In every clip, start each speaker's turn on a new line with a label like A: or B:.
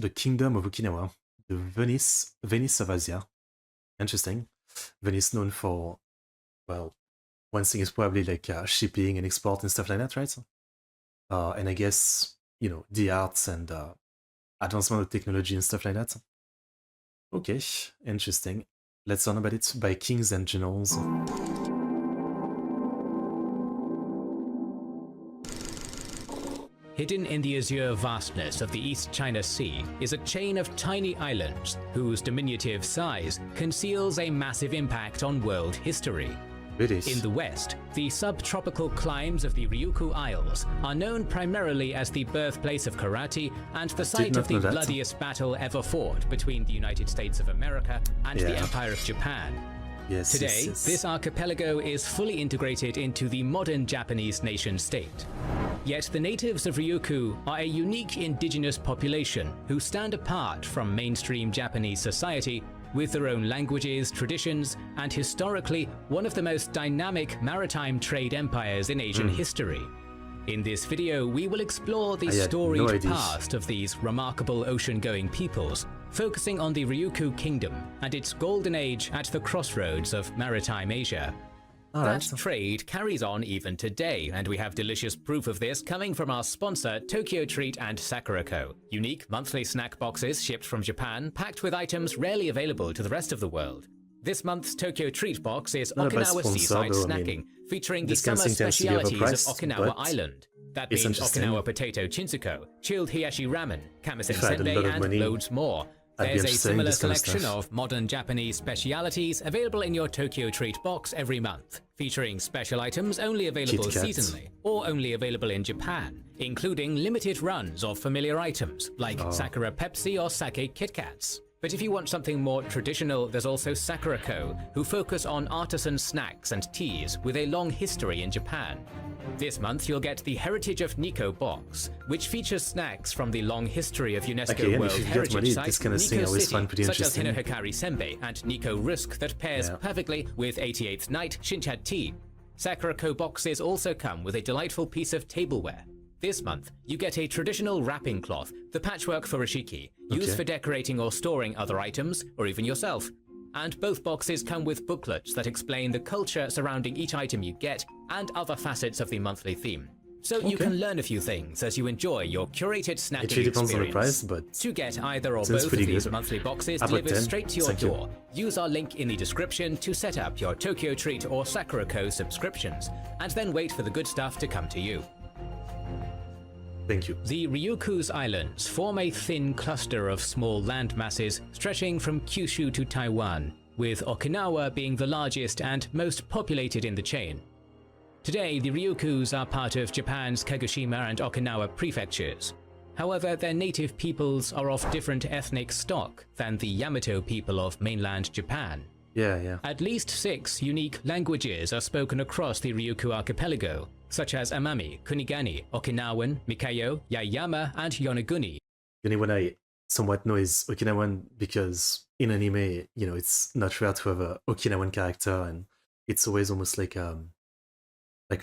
A: the Kingdom of Okinawa, the Venice of Asia. Interesting. Venice known for, well, one thing is probably like shipping and export and stuff like that, right? And I guess, the arts and advancement of technology and stuff like that. Okay, interesting. Let's learn about it by kings and generals.
B: Hidden in the azure vastness of the East China Sea is a chain of tiny islands whose diminutive size conceals a massive impact on world history.
A: It is.
B: In the west, the subtropical climes of the Ryukyu Isles are known primarily as the birthplace of karate and the site of the bloodiest battle ever fought between the United States of America and the Empire of Japan.
A: Yes,
B: Today, this archipelago is fully integrated into the modern Japanese nation-state. Yet the natives of Ryukyu are a unique indigenous population who stand apart from mainstream Japanese society with their own languages, traditions, and historically one of the most dynamic maritime trade empires in Asian history. In this video, we will explore the storied past of these remarkable ocean-going peoples, focusing on the Ryukyu Kingdom and its golden age at the crossroads of maritime Asia. That trade carries on even today, and we have delicious proof of this coming from our sponsor, Tokyo Treat and Sakura Co. Unique monthly snack boxes shipped from Japan, packed with items rarely available to the rest of the world. This month's Tokyo Treat box is Okinawa seaside snacking, featuring the summer specialities of Okinawa Island. That means Okinawa potato chinsuko, chilled hiyashi ramen, kamisen senbei, and loads more. There's a similar selection of modern Japanese specialities available in your Tokyo Treat box every month, featuring special items only available seasonally or only available in Japan, including limited runs of familiar items like Sakura Pepsi or Sake Kit Kats. But if you want something more traditional, there's also Sakura Co., who focus on artisan snacks and teas with a long history in Japan. This month you'll get the Heritage of Nikko box, which features snacks from the long history of UNESCO World Heritage Site Nikko City, such as Hinohikari Senbei and Nikko Rusk that pairs perfectly with 88th Night Shinchan tea. Sakura Co boxes also come with a delightful piece of tableware. This month, you get a traditional wrapping cloth, the patchwork furoshiki, used for decorating or storing other items, or even yourself. And both boxes come with booklets that explain the culture surrounding each item you get and other facets of the monthly theme. So you can learn a few things as you enjoy your curated snacking experience. It depends on the price, but to get either or both of these monthly boxes delivered straight to your door, use our link in the description to set up your Tokyo Treat or Sakura Co subscriptions, and then wait for the good stuff to come to you.
A: Thank you.
B: The Ryukyu's islands form a thin cluster of small land masses stretching from Kyushu to Taiwan, with Okinawa being the largest and most populated in the chain. Today, the Ryukyus are part of Japan's Kagoshima and Okinawa prefectures. However, their native peoples are of different ethnic stock than the Yamato people of mainland Japan. At least 6 unique languages are spoken across the Ryukyu archipelago, such as Amami, Kunigani, Okinawan, Mikayo, Yaeyama, and Yonaguni.
A: The only one I somewhat know is Okinawan because in anime, it's not rare to have a Okinawan character, and it's always almost like a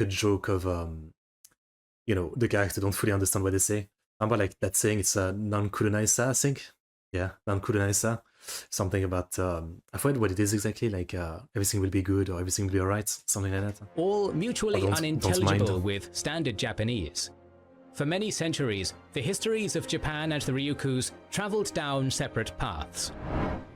A: joke of the character don't fully understand what they say. But like that saying, it's a non-kurunaisa, I think. Yeah, non-kurunaisa. Something about I forget what it is exactly, like everything will be good or everything will be alright, something like that.
B: All mutually unintelligible with standard Japanese. For many centuries, the histories of Japan and the Ryukyus traveled down separate paths.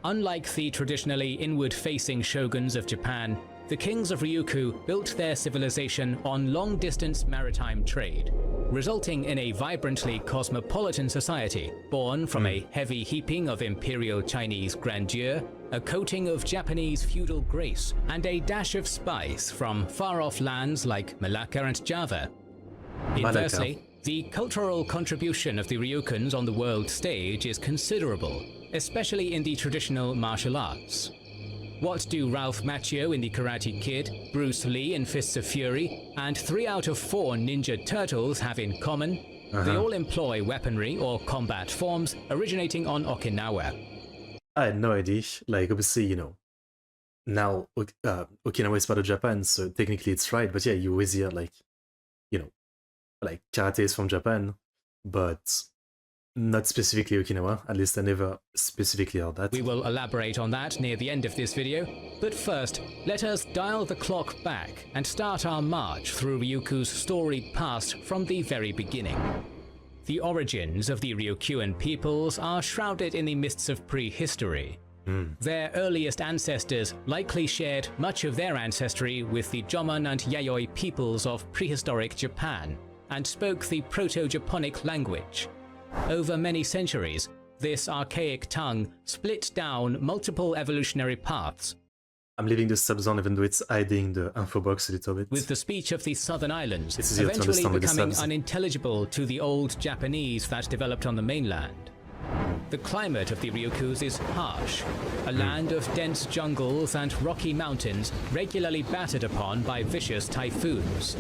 B: Unlike the traditionally inward-facing shoguns of Japan, the kings of Ryukyu built their civilization on long-distance maritime trade, resulting in a vibrantly cosmopolitan society born from a heavy heaping of imperial Chinese grandeur, a coating of Japanese feudal grace, and a dash of spice from far-off lands like Malacca and Java. Inversely, the cultural contribution of the Ryukyus on the world stage is considerable, especially in the traditional martial arts. What do Ralph Macchio in The Karate Kid, Bruce Lee in Fists of Fury, and 3 out of 4 Ninja Turtles have in common? They all employ weaponry or combat forms originating on Okinawa.
A: I had no idea. Like, obviously, now Okinawa is part of Japan, so technically it's right. But yeah, you always hear like karate is from Japan, but Not specifically Okinawa, at least I never specifically heard that.
B: We will elaborate on that near the end of this video, but first, let us dial the clock back and start our march through Ryuku's storied past from the very beginning. The origins of the Ryukyuan peoples are shrouded in the mists of prehistory. Their earliest ancestors likely shared much of their ancestry with the Jomon and Yayoi peoples of prehistoric Japan, and spoke the Proto-Japonic language. Over many centuries, this archaic tongue split down multiple evolutionary paths.
A: I'm leaving the subzone even though it's hiding the info box a little bit.
B: With the speech of the southern islands
A: It's easier to
B: eventually
A: understand with the
B: becoming
A: subs.
B: unintelligible to the old Japanese that developed on the mainland. The climate of the Ryukyus is harsh, a land of dense jungles and rocky mountains regularly battered upon by vicious typhoons.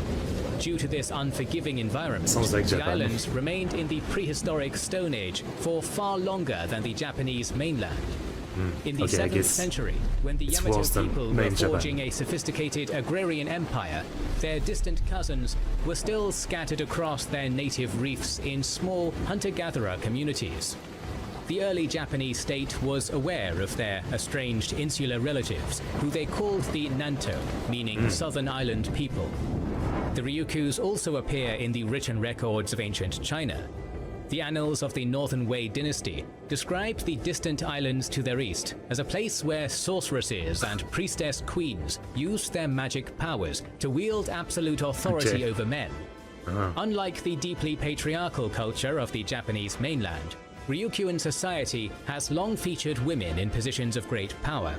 B: Due to this unforgiving environment,
A: Sounds like
B: the
A: Japan.
B: islands remained in the prehistoric Stone Age for far longer than the Japanese mainland. In the
A: Okay, I
B: 7th
A: guess
B: century, when the
A: it's
B: Yamato
A: worse than
B: people were
A: main Japan.
B: forging a sophisticated agrarian empire, their distant cousins were still scattered across their native reefs in small hunter-gatherer communities. The early Japanese state was aware of their estranged insular relatives, who they called the Nanto, meaning southern island people. The Ryukyus also appear in the written records of ancient China. The annals of the Northern Wei dynasty described the distant islands to their east as a place where sorceresses and priestess queens used their magic powers to wield absolute authority over men. Unlike the deeply patriarchal culture of the Japanese mainland, Ryukyuan society has long featured women in positions of great power.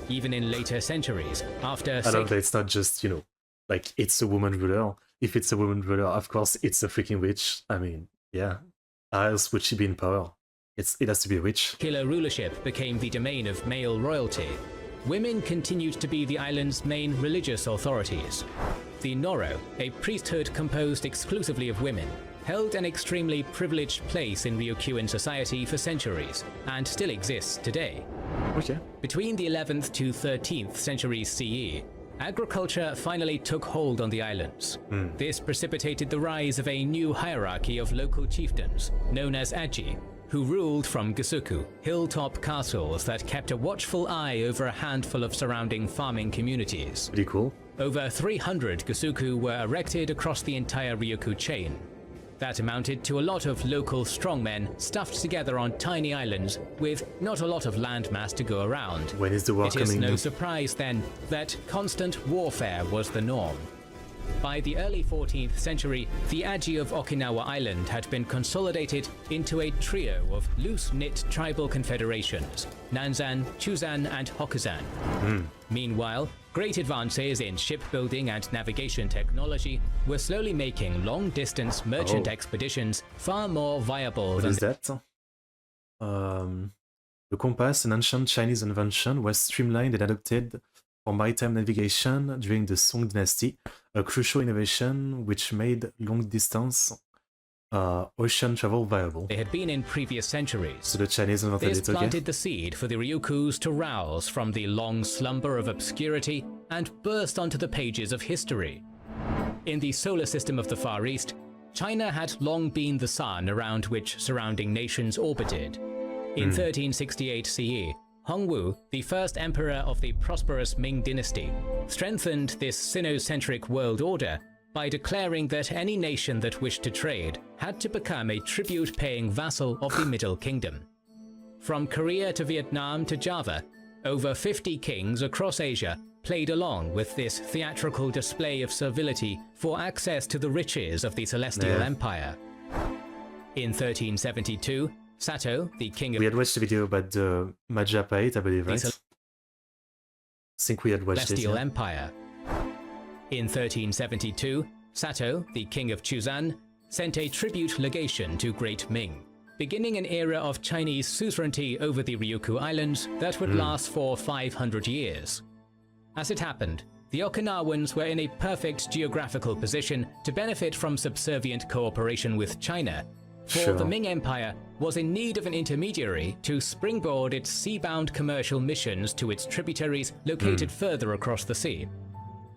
B: Even in later centuries, after
A: I love that it's not just, like it's a woman ruler. If it's a woman ruler, of course it's a freaking witch. I mean, yeah. How else would she be in power? It has to be a witch.
B: secular rulership became the domain of male royalty, women continued to be the island's main religious authorities. The Noro, a priesthood composed exclusively of women, held an extremely privileged place in Ryukyuan society for centuries, and still exists today.
A: Okay.
B: Between the 11th to 13th centuries CE, agriculture finally took hold on the islands. This precipitated the rise of a new hierarchy of local chieftains, known as Aji, who ruled from Gusuku, hilltop castles that kept a watchful eye over a handful of surrounding farming communities.
A: Pretty cool.
B: Over 300 Gusuku were erected across the entire Ryukyu chain. That amounted to a lot of local strongmen stuffed together on tiny islands with not a lot of landmass to go around.
A: When is the war
B: It is
A: coming?
B: no surprise then that constant warfare was the norm. By the early 14th century, the Aji of Okinawa Island had been consolidated into a trio of loose-knit tribal confederations, Nanzan, Chuzan, and Hokkuzan. Meanwhile, great advances in shipbuilding and navigation technology were slowly making long-distance merchant expeditions far more viable
A: What
B: than
A: is that? The compass, an ancient Chinese invention, was streamlined and adopted for maritime navigation during the Song dynasty, a crucial innovation which made long-distance ocean travel viable.
B: they had been in previous centuries.
A: So the Chinese invented
B: This
A: it, okay?
B: planted the seed for the Ryukyus to rouse from the long slumber of obscurity and burst onto the pages of history. In the solar system of the Far East, China had long been the sun around which surrounding nations orbited. In 1368 CE, Hongwu, the first emperor of the prosperous Ming dynasty, strengthened this Sinocentric world order by declaring that any nation that wished to trade had to become a tribute-paying vassal of the Middle Kingdom. From Korea to Vietnam to Java, over 50 kings across Asia played along with this theatrical display of servility for access to the riches of the Celestial Empire. In 1372, Sato, the king of
A: We had watched the video about the Majapahit, I believe, right?
B: These
A: I think we had watched it.
B: Celestial
A: Yeah.
B: Empire. In 1372, Sato, the king of Chuzan, sent a tribute legation to Great Ming, beginning an era of Chinese suzerainty over the Ryukyu Islands that would last for 500 years. As it happened, the Okinawans were in a perfect geographical position to benefit from subservient cooperation with China, for
A: Sure.
B: the Ming Empire was in need of an intermediary to springboard its sea-bound commercial missions to its tributaries located further across the sea.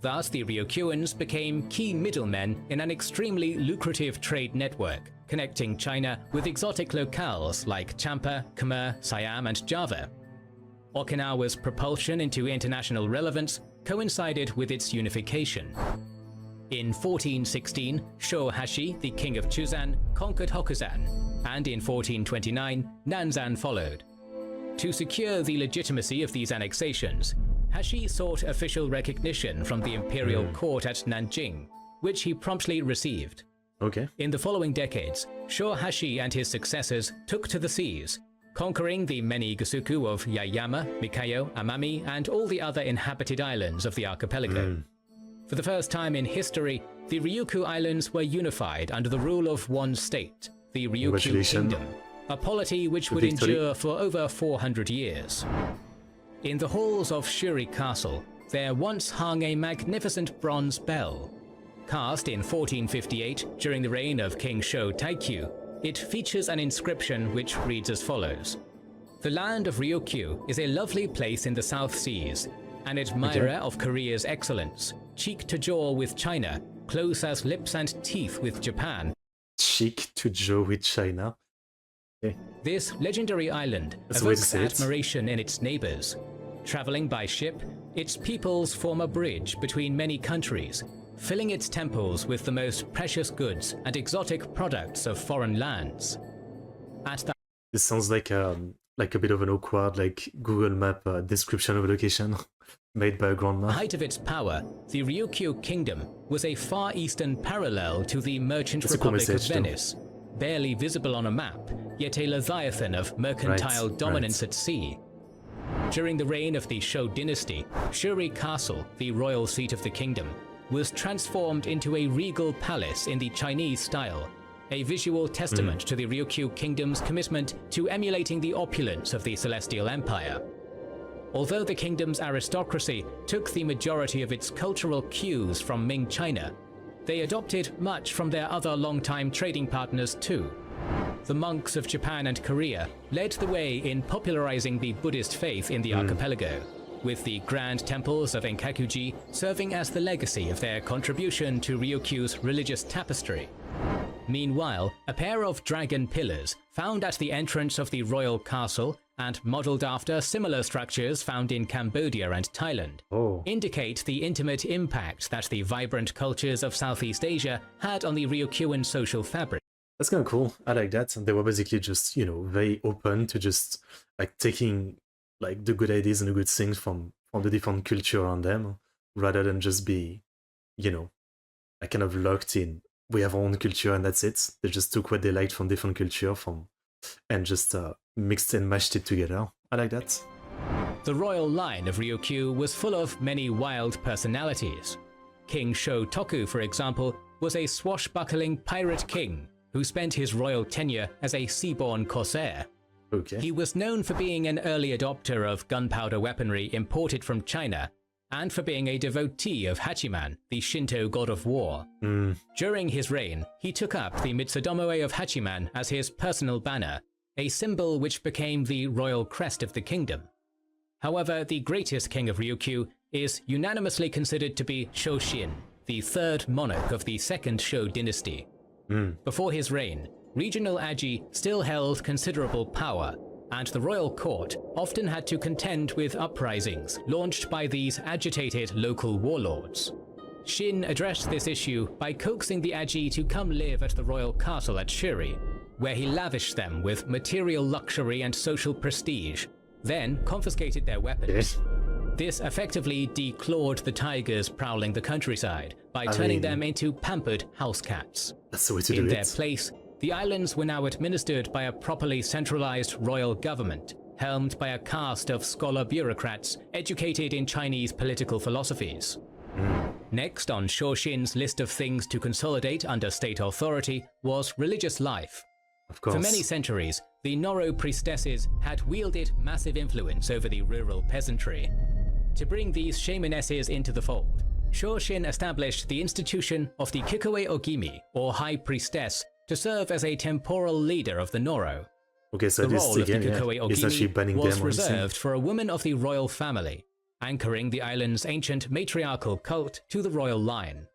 B: Thus, the Ryukyuans became key middlemen in an extremely lucrative trade network, connecting China with exotic locales like Champa, Khmer, Siam, and Java. Okinawa's propulsion into international relevance coincided with its unification. In 1416, Shohashi, the king of Chuzan, conquered Hokusan, and in 1429, Nanzan followed. To secure the legitimacy of these annexations, Hashi sought official recognition from the imperial court at Nanjing, which he promptly received.
A: Okay.
B: In the following decades, Shohashi and his successors took to the seas, conquering the many Gusuku of Yaeyama, Mikayo, Amami, and all the other inhabited islands of the archipelago. For the first time in history, the Ryukyu Islands were unified under the rule of one state, the Ryukyu Kingdom, a polity which would endure for over 400 years. In the halls of Shuri Castle, there once hung a magnificent bronze bell. Cast in 1458 during the reign of King Sho Taikyu, it features an inscription which reads as follows: "The land of Ryukyu is a lovely place in the South Seas, an admirer of Korea's excellence, cheek to jaw with China, close as lips and teeth with Japan."
A: Cheek to jaw with China. Okay.
B: This legendary island evokes admiration in its neighbors. Traveling by ship, its peoples form a bridge between many countries, filling its temples with the most precious goods and exotic products of foreign lands.
A: This sounds like a bit of an awkward Google Map description of a location made by a grandma.
B: At the height of its power, the Ryukyu Kingdom was a far eastern parallel to the merchant Republic of Venice, barely visible on a map, yet a leviathan of mercantile dominance at sea. During the reign of the Shou dynasty, Shuri Castle, the royal seat of the kingdom, was transformed into a regal palace in the Chinese style, a visual testament to the Ryukyu Kingdom's commitment to emulating the opulence of the Celestial Empire. Although the kingdom's aristocracy took the majority of its cultural cues from Ming China, they adopted much from their other longtime trading partners too. The monks of Japan and Korea led the way in popularizing the Buddhist faith in the archipelago, with the grand temples of Enkakuji serving as the legacy of their contribution to Ryukyu's religious tapestry. Meanwhile, a pair of dragon pillars found at the entrance of the royal castle and modeled after similar structures found in Cambodia and Thailand indicate the intimate impact that the vibrant cultures of Southeast Asia had on the Ryukyuan social fabric.
A: That's kind of cool. I like that. And they were basically just, very open to just taking the good ideas and the good things from the different culture around them, rather than just be, kind of locked in. We have our own culture and that's it. They just took what they liked from different culture and just mixed and mashed it together. I like that.
B: The royal line of Ryukyu was full of many wild personalities. King Shotoku, for example, was a swashbuckling pirate king who spent his royal tenure as a seaborne corsair. He was known for being an early adopter of gunpowder weaponry imported from China, and for being a devotee of Hachiman, the Shinto god of war. During his reign, he took up the Mitsudomoe of Hachiman as his personal banner, a symbol which became the royal crest of the kingdom. However, the greatest king of Ryukyu is unanimously considered to be Shoshin, the third monarch of the second Shou dynasty. Before his reign, regional Aji still held considerable power, and the royal court often had to contend with uprisings launched by these agitated local warlords. Shin addressed this issue by coaxing the Aji to come live at the royal castle at Shuri, where he lavished them with material luxury and social prestige, then confiscated their weapons. This effectively declawed the tigers prowling the countryside by turning them into pampered house cats.
A: That's the way to do it.
B: In their place, the islands were now administered by a properly centralized royal government, helmed by a caste of scholar bureaucrats educated in Chinese political philosophies. Next on Shoshin's list of things to consolidate under state authority was religious life.
A: Of course.
B: For many centuries, the Noro priestesses had wielded massive influence over the rural peasantry. To bring these shamanesses into the fold, Shoshin established the institution of the Kikoe Ogimi, or High Priestess, to serve as a temporal leader of the Noro.
A: Okay, so
B: the
A: this
B: role
A: again,
B: of the Kikoe Ogimi was
A: them
B: reserved for a woman of the royal family, anchoring the island's ancient matriarchal cult to the royal line.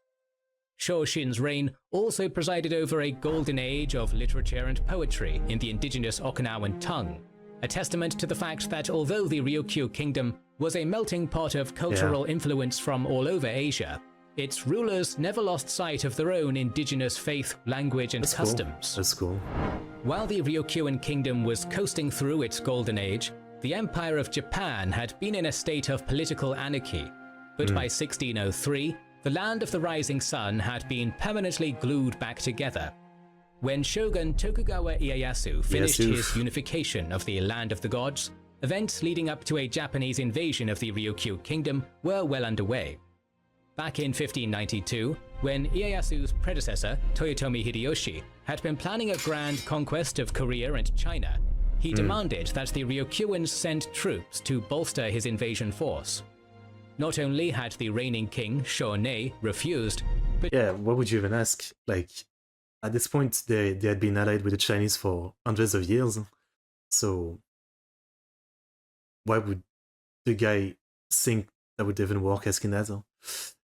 B: Shoshin's reign also presided over a golden age of literature and poetry in the indigenous Okinawan tongue, a testament to the fact that although the Ryukyu kingdom was a melting pot of cultural influence from all over Asia, its rulers never lost sight of their own indigenous faith, language, and customs.
A: That's cool.
B: While the Ryukyuan kingdom was coasting through its golden age, the Empire of Japan had been in a state of political anarchy, but by 1603, the land of the rising sun had been permanently glued back together. When Shogun Tokugawa Ieyasu finished his unification of the land of the gods, events leading up to a Japanese invasion of the Ryukyu kingdom were well underway. Back in 1592, when Ieyasu's predecessor, Toyotomi Hideyoshi, had been planning a grand conquest of Korea and China, he demanded that the Ryukyuans send troops to bolster his invasion force. Not only had the reigning king, Shōnei, refused, but
A: yeah, what would you even ask? Like, at this point, they had been allied with the Chinese for hundreds of years, so why would the guy think that would even work asking that?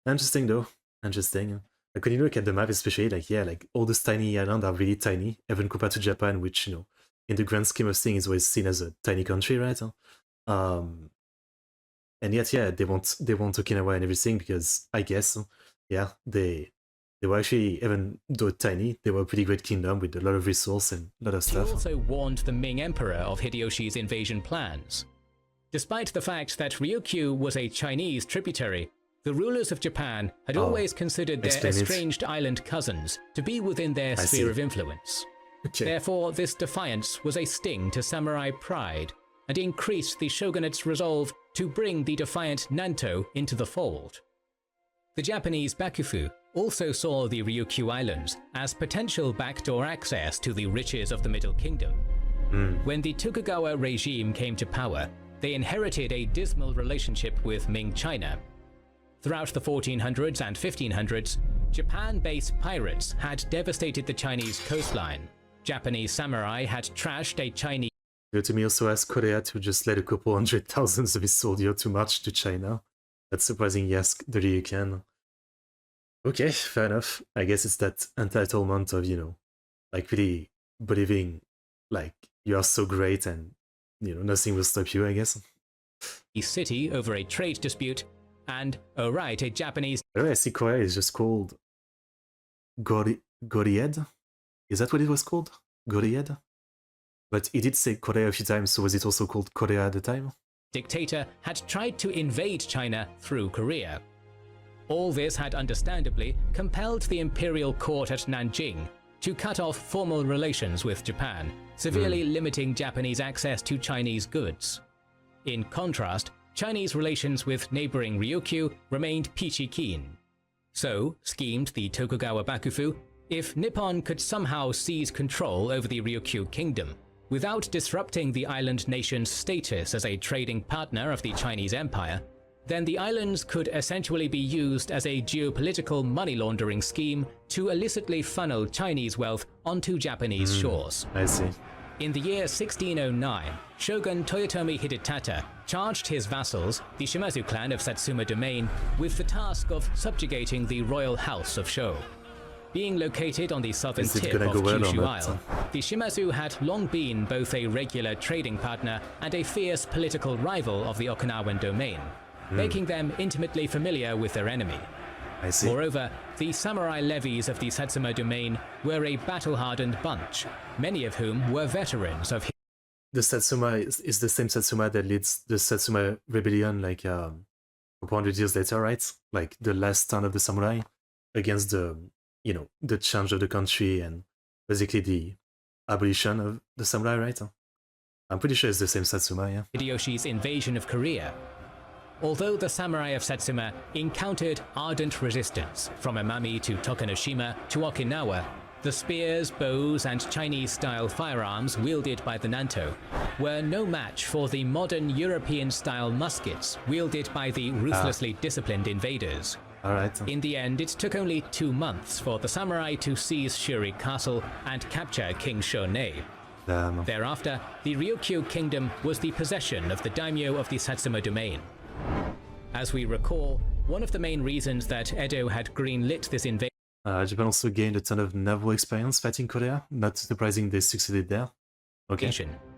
A: Interesting though, interesting. Like when you look at the map especially, like yeah, like all those tiny islands are really tiny, even compared to Japan, which, you know, in the grand scheme of things is always seen as a tiny country, right? And yet, yeah, they want Okinawa and everything because I guess, yeah, they were actually, even though tiny, they were a pretty great kingdom with a lot of resource and a lot of stuff.
B: He also warned the Ming Emperor of Hideyoshi's invasion plans. Despite the fact that Ryukyu was a Chinese tributary, the rulers of Japan had always considered their estranged island cousins to be within their sphere of influence.
A: Okay.
B: Therefore, this defiance was a sting to samurai pride and increased the shogunate's resolve to bring the defiant Nanto into the fold. The Japanese Bakufu also saw the Ryukyu Islands as potential backdoor access to the riches of the Middle Kingdom. When the Tokugawa regime came to power, they inherited a dismal relationship with Ming China. Throughout the 1400s and 1500s, Japan-based pirates had devastated the Chinese coastline. Japanese samurai had trashed a Chinese
A: Toyotomi also asked Korea to just let a couple 100,000 of his soldiers to march to China. That's surprising he asked the Ryukyuan. Okay, fair enough. I guess it's that entitlement of, you know, like really believing like you are so great and, you know, nothing will stop you, I guess.
B: city over a trade dispute, and, oh right, a Japanese...
A: By the way, I see Korea is just called Goried? Is that what it was called? Goried? But he did say Korea a few times, so was it also called Korea at the time?
B: Dictator had tried to invade China through Korea. All this had understandably compelled the imperial court at Nanjing to cut off formal relations with Japan, severely limiting Japanese access to Chinese goods. In contrast, Chinese relations with neighboring Ryukyu remained peachy keen. So, schemed the Tokugawa Bakufu, if Nippon could somehow seize control over the Ryukyu kingdom, without disrupting the island nation's status as a trading partner of the Chinese Empire, then the islands could essentially be used as a geopolitical money laundering scheme to illicitly funnel Chinese wealth onto Japanese shores.
A: I see.
B: In the year 1609, Shogun Toyotomi Hidetada charged his vassals, the Shimazu clan of Satsuma Domain, with the task of subjugating the royal house of Sho. Being located on the southern tip of Kyushu Isle, the Shimazu had long been both a regular trading partner and a fierce political rival of the Okinawan domain, making them intimately familiar with their enemy.
A: I see.
B: Moreover, the samurai levies of the Satsuma domain were a battle-hardened bunch, many of whom were veterans of...
A: The Satsuma is the same Satsuma that leads the Satsuma rebellion like a couple hundred years later, right? Like the last stand of the samurai against the, you know, the change of the country and basically the abolition of the samurai, right? I'm pretty sure it's the same Satsuma, yeah.
B: Hideyoshi's invasion of Korea. Although the samurai of Satsuma encountered ardent resistance from Amami to Tokunoshima to Okinawa, the spears, bows, and Chinese-style firearms wielded by the Nanto were no match for the modern European-style muskets wielded by the ruthlessly disciplined invaders.
A: Alright.
B: In the end, it took only 2 months for the samurai to seize Shuri Castle and capture King Shōnei. Thereafter, the Ryukyu kingdom was the possession of the daimyo of the Satsuma domain. As we recall, one of the main reasons that Edo had greenlit this invasion
A: Japan also gained a ton of naval experience fighting Korea. Not surprising they succeeded there. Okay.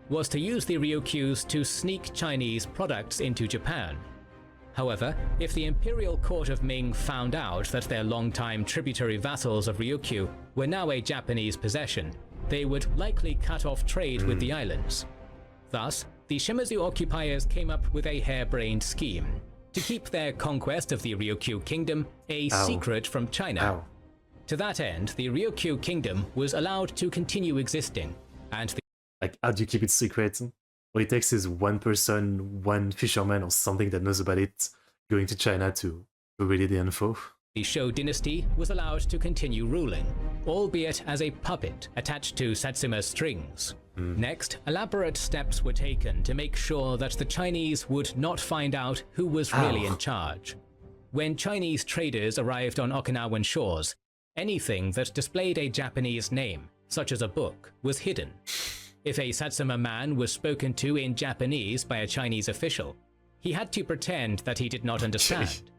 B: Was to use the Ryokyus to sneak Chinese products into Japan. However, if the imperial court of Ming found out that their longtime tributary vassals of Ryukyu were now a Japanese possession, they would likely cut off trade with the islands. Thus, the Shimazu occupiers came up with a harebrained scheme to keep their conquest of the Ryukyu kingdom a secret from China. To that end, the Ryukyu kingdom was allowed to continue existing, and
A: like, how do you keep it secret? All it takes is one person, one fisherman or something that knows about it, going to China to relay the info.
B: The Shou dynasty was allowed to continue ruling, albeit as a puppet attached to Satsuma strings. Next, elaborate steps were taken to make sure that the Chinese would not find out who was really in charge. When Chinese traders arrived on Okinawan shores, anything that displayed a Japanese name, such as a book, was hidden. If a Satsuma man was spoken to in Japanese by a Chinese official, he had to pretend that he did not understand.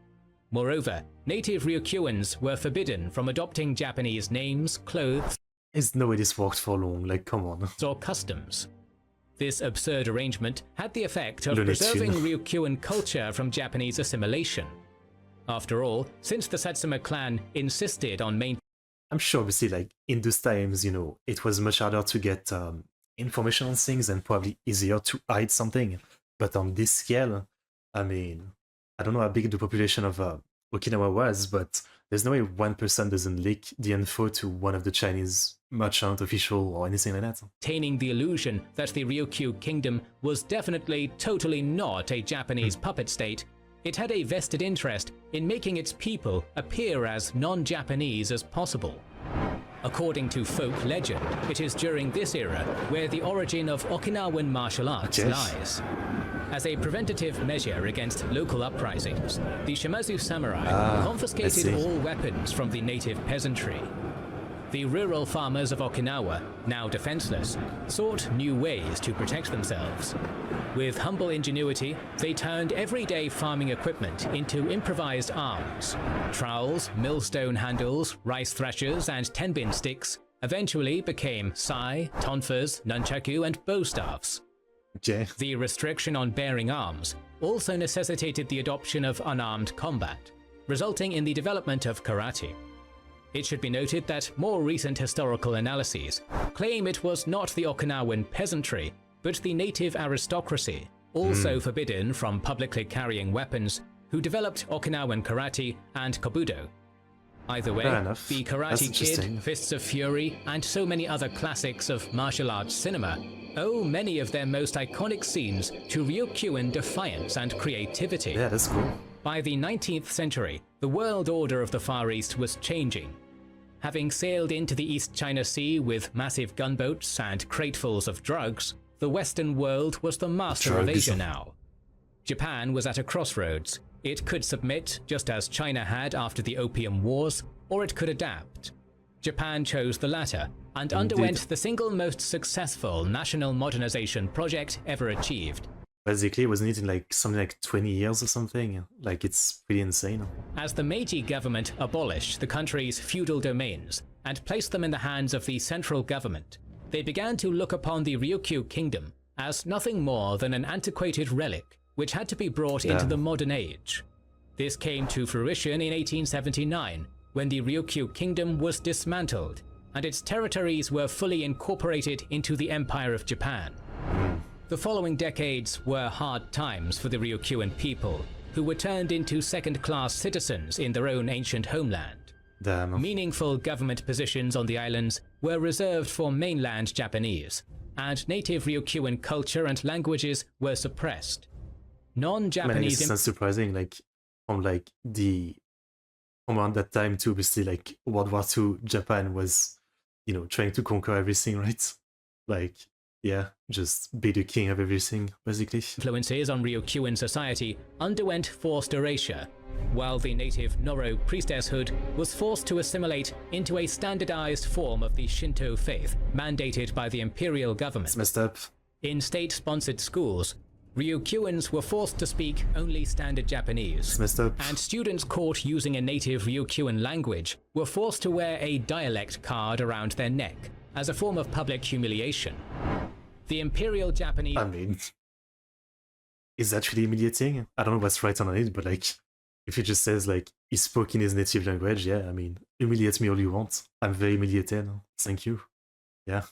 B: Moreover, native Ryukyuans were forbidden from adopting Japanese names, clothes,
A: There's no way this worked for long, like, come on.
B: or customs. This absurd arrangement had the effect of preserving Ryukyuan culture from Japanese assimilation. After all, since the Satsuma clan insisted on maintaining
A: I'm sure, obviously, like, in those times, you know, it was much harder to get information on things and probably easier to hide something. But on this scale, I mean, I don't know how big the population of Okinawa was, but there's no way one person doesn't leak the info to one of the Chinese merchant, official, or anything like that.
B: maintaining the illusion that the Ryukyu kingdom was definitely totally not a Japanese puppet state. It had a vested interest in making its people appear as non-Japanese as possible. According to folk legend, it is during this era where the origin of Okinawan martial arts lies. As a preventative measure against local uprisings, the Shimazu samurai confiscated all weapons from the native peasantry. The rural farmers of Okinawa, now defenseless, sought new ways to protect themselves. With humble ingenuity, they turned everyday farming equipment into improvised arms. Trowels, millstone handles, rice threshers, and tenbin sticks eventually became sai, tonfas, nunchaku, and bow staffs. The restriction on bearing arms also necessitated the adoption of unarmed combat, resulting in the development of karate. It should be noted that more recent historical analyses claim it was not the Okinawan peasantry, but the native aristocracy, also forbidden from publicly carrying weapons, who developed Okinawan karate and kobudo. Either way, the Karate Kid, Fists of Fury, and so many other classics of martial arts cinema owe many of their most iconic scenes to Ryukyuan defiance and creativity.
A: Yeah, that's cool.
B: By the 19th century, the world order of the Far East was changing. Having sailed into the East China Sea with massive gunboats and cratefuls of drugs, the Western world was the master of Asia now. Japan was at a crossroads. It could submit, just as China had after the Opium Wars, or it could adapt. Japan chose the latter, and underwent the single most successful national modernization project ever achieved.
A: Basically, wasn't it in like something like 20 years or something? Like, it's pretty insane.
B: As the Meiji government abolished the country's feudal domains and placed them in the hands of the central government, they began to look upon the Ryukyu kingdom as nothing more than an antiquated relic which had to be brought into the modern age. This came to fruition in 1879, when the Ryukyu kingdom was dismantled and its territories were fully incorporated into the Empire of Japan. The following decades were hard times for the Ryukyuan people, who were turned into second-class citizens in their own ancient homeland. Meaningful government positions on the islands were reserved for mainland Japanese, and native Ryukyuan culture and languages were suppressed. Non-Japanese...
A: It's not surprising, like, from like from around that time too, obviously, like, World War II, Japan was, you know, trying to conquer everything, right? Like, yeah, just be the king of everything, basically.
B: Influences on Ryukyuan society underwent forced erasure, while the native Noro priestesshood was forced to assimilate into a standardized form of the Shinto faith mandated by the imperial government.
A: It's messed up.
B: In state-sponsored schools, Ryukyuans were forced to speak only standard Japanese,
A: It's messed up.
B: and students caught using a native Ryukyuan language were forced to wear a dialect card around their neck as a form of public humiliation. The Imperial Japanese...
A: I mean, is that really humiliating? I don't know what's right on it, but like, if it just says like, he spoke in his native language, yeah, I mean, humiliate me all you want. I'm very humiliated. Thank you. Yeah.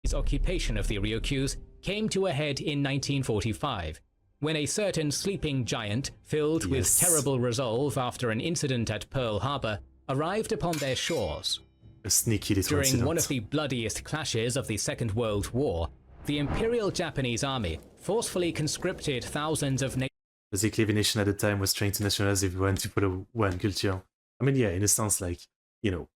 B: His occupation of the Ryokyus came to a head in 1945, when a certain sleeping giant, filled with
A: Yes.
B: terrible resolve after an incident at Pearl Harbor, arrived upon their shores.
A: A sneaky little
B: During
A: incident.
B: one of the bloodiest clashes of the Second World War, the Imperial Japanese Army forcefully conscripted thousands of
A: Basically, the nation at the time was trying to nationalize everyone to follow one culture. I mean, yeah, in a sense, like, you know,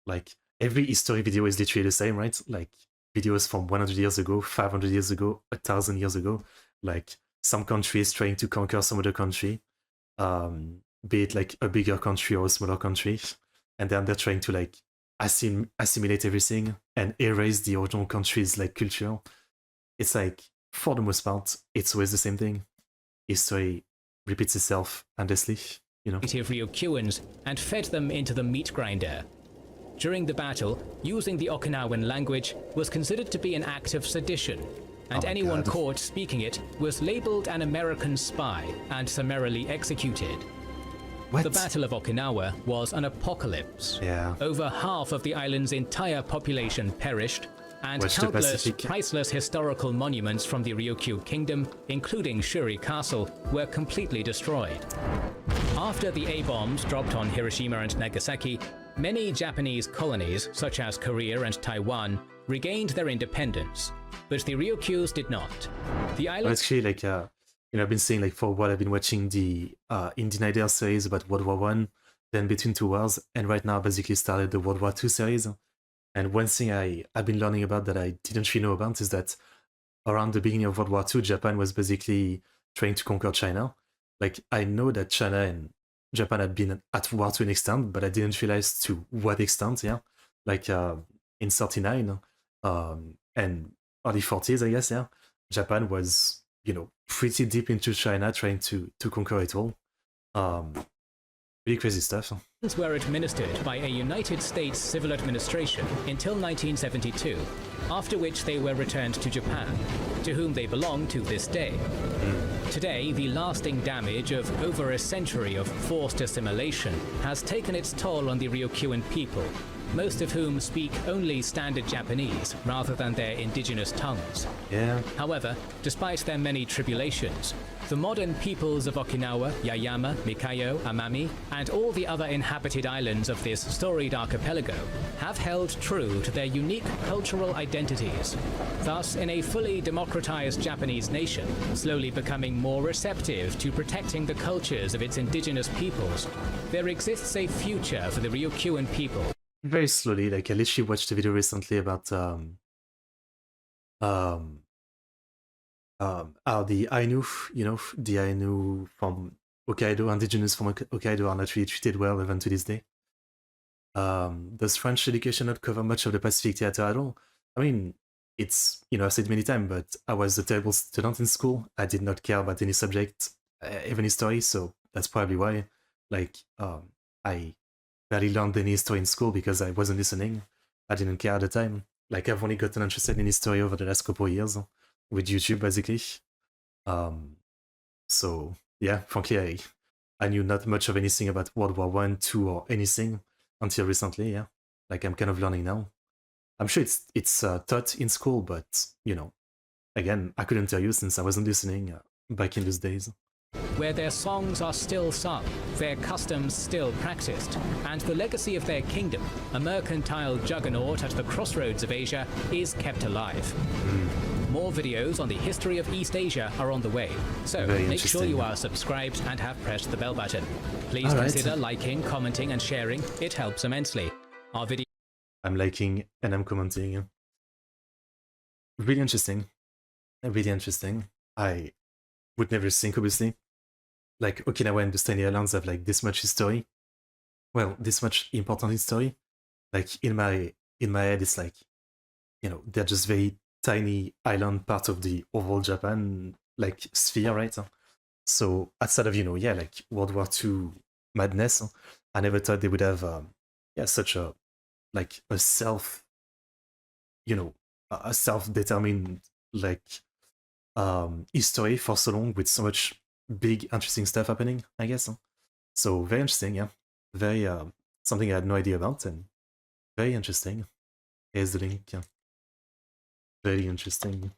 A: like every history video is literally the same, right? Like videos from 100 years ago, 500 years ago, 1,000 years ago, like some countries trying to conquer some other country, be it like a bigger country or a smaller country, and then they're trying to like assimilate everything and erase the original country's like culture. It's like, for the most part, it's always the same thing. History repeats itself endlessly, you know.
B: native Ryokyuans and fed them into the meat grinder. During the battle, using the Okinawan language was considered to be an act of sedition, and
A: Oh my
B: anyone
A: God.
B: caught speaking it was labeled an American spy and summarily executed.
A: What?
B: The Battle of Okinawa was an apocalypse.
A: Yeah.
B: Over half of the island's entire population perished, and
A: Watch the
B: countless
A: Pacific.
B: priceless historical monuments from the Ryukyu Kingdom, including Shuri Castle, were completely destroyed. After the A-bombs dropped on Hiroshima and Nagasaki, many Japanese colonies, such as Korea and Taiwan, regained their independence, but the Ryokyus did not. The island
A: Actually, like, you know, I've been saying, like, for a while, I've been watching the Indie Idol series about World War One, then Between Two Wars, and right now, I basically started the World War Two series. And one thing I've been learning about that I didn't really know about is that around the beginning of World War II, Japan was basically trying to conquer China. Like, I know that China and Japan had been at war to an extent, but I didn't realize to what extent, yeah. Like, in 39 and early 40s, I guess, yeah, Japan was, you know, pretty deep into China trying to conquer it all. Really crazy stuff.
B: were administered by a United States civil administration until 1972, after which they were returned to Japan, to whom they belong to this day. Today, the lasting damage of over a century of forced assimilation has taken its toll on the Ryukyuan people, most of whom speak only standard Japanese rather than their indigenous tongues.
A: Yeah.
B: However, despite their many tribulations, the modern peoples of Okinawa, Yaeyama, Mikayo, Amami, and all the other inhabited islands of this storied archipelago have held true to their unique cultural identities. Thus, in a fully democratized Japanese nation, slowly becoming more receptive to protecting the cultures of its indigenous peoples, there exists a future for the Ryukyuan people.
A: Very slowly, like I literally watched a video recently about how the Ainu, you know, the Ainu from Hokkaido, indigenous from Hokkaido, are not really treated well even to this day. Does French education not cover much of the Pacific theater at all? I mean, it's, you know, I've said many times, but I was a terrible student in school. I did not care about any subject, even history, so that's probably why. Like, I barely learned any history in school because I wasn't listening. I didn't care at the time. Like, I've only gotten interested in history over the last couple of years with YouTube, basically. So yeah, frankly, I knew not much of anything about World War One, Two, or anything until recently. Yeah, like I'm kind of learning now. I'm sure it's taught in school, but you know, again, I couldn't tell you since I wasn't listening back in those days.
B: Where their songs are still sung, their customs still practiced, and the legacy of their kingdom, a mercantile juggernaut at the crossroads of Asia, is kept alive. More videos on the history of East Asia are on the way, so
A: Very
B: make sure you
A: interesting.
B: are subscribed and have pressed the bell button. Please
A: All right.
B: consider liking, commenting, and sharing. It helps immensely. Our video
A: I'm liking and I'm commenting. Really interesting. Really interesting. I would never think, obviously, like Okinawa and the Tiny Islands have like this much history. Well, this much important history. Like in my head, it's like, you know, they're just very tiny island part of the overall Japan. like sphere, right? So outside of yeah, like World War II madness, I never thought they would have yeah, such a like a self, you know, a self-determined like history for so long with so much big interesting stuff happening, I guess. So very interesting, yeah. Very something I had no idea about, and very interesting. Here's the link. Yeah. Very interesting.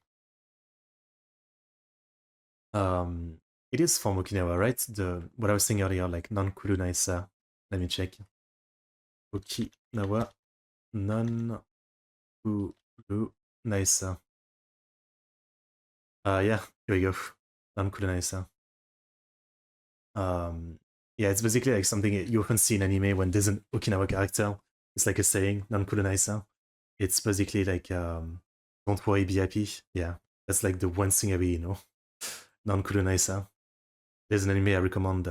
A: Um, it is from Okinawa, right? The what I was saying earlier, like non-kuru naisa. Let me check. Okinawa non-kuru naisa. Yeah, here we go. Non-kuru naisa. Um, yeah, it's basically like something you often see in anime when there's an Okinawa character. It's like a saying, non-kuru naisa. It's basically like don't worry, be happy. Yeah, that's like the one thing I really know. Non-kuru naisa. There's an anime I recommend.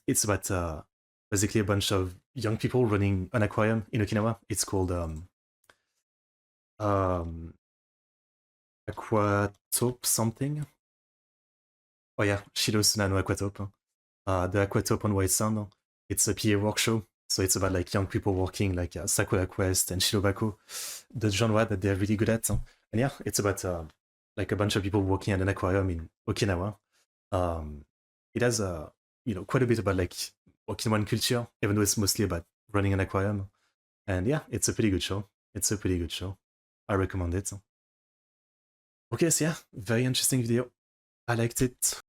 A: It's about basically a bunch of young people running an aquarium in Okinawa. It's called um, Aquatope something. Oh yeah, Shido Sunano Aquatope. The Aquatope on White Sun. It's a PA work show. So it's about like young people working like Sakura Quest and Shirobako, the genre that they're really good at. And yeah, it's about like a bunch of people working at an aquarium in Okinawa. It has quite a bit about like Okinawan culture, even though it's mostly about running an aquarium. And yeah, it's a pretty good show. It's a pretty good show. I recommend it. Okay, so yeah, very interesting video. I liked it.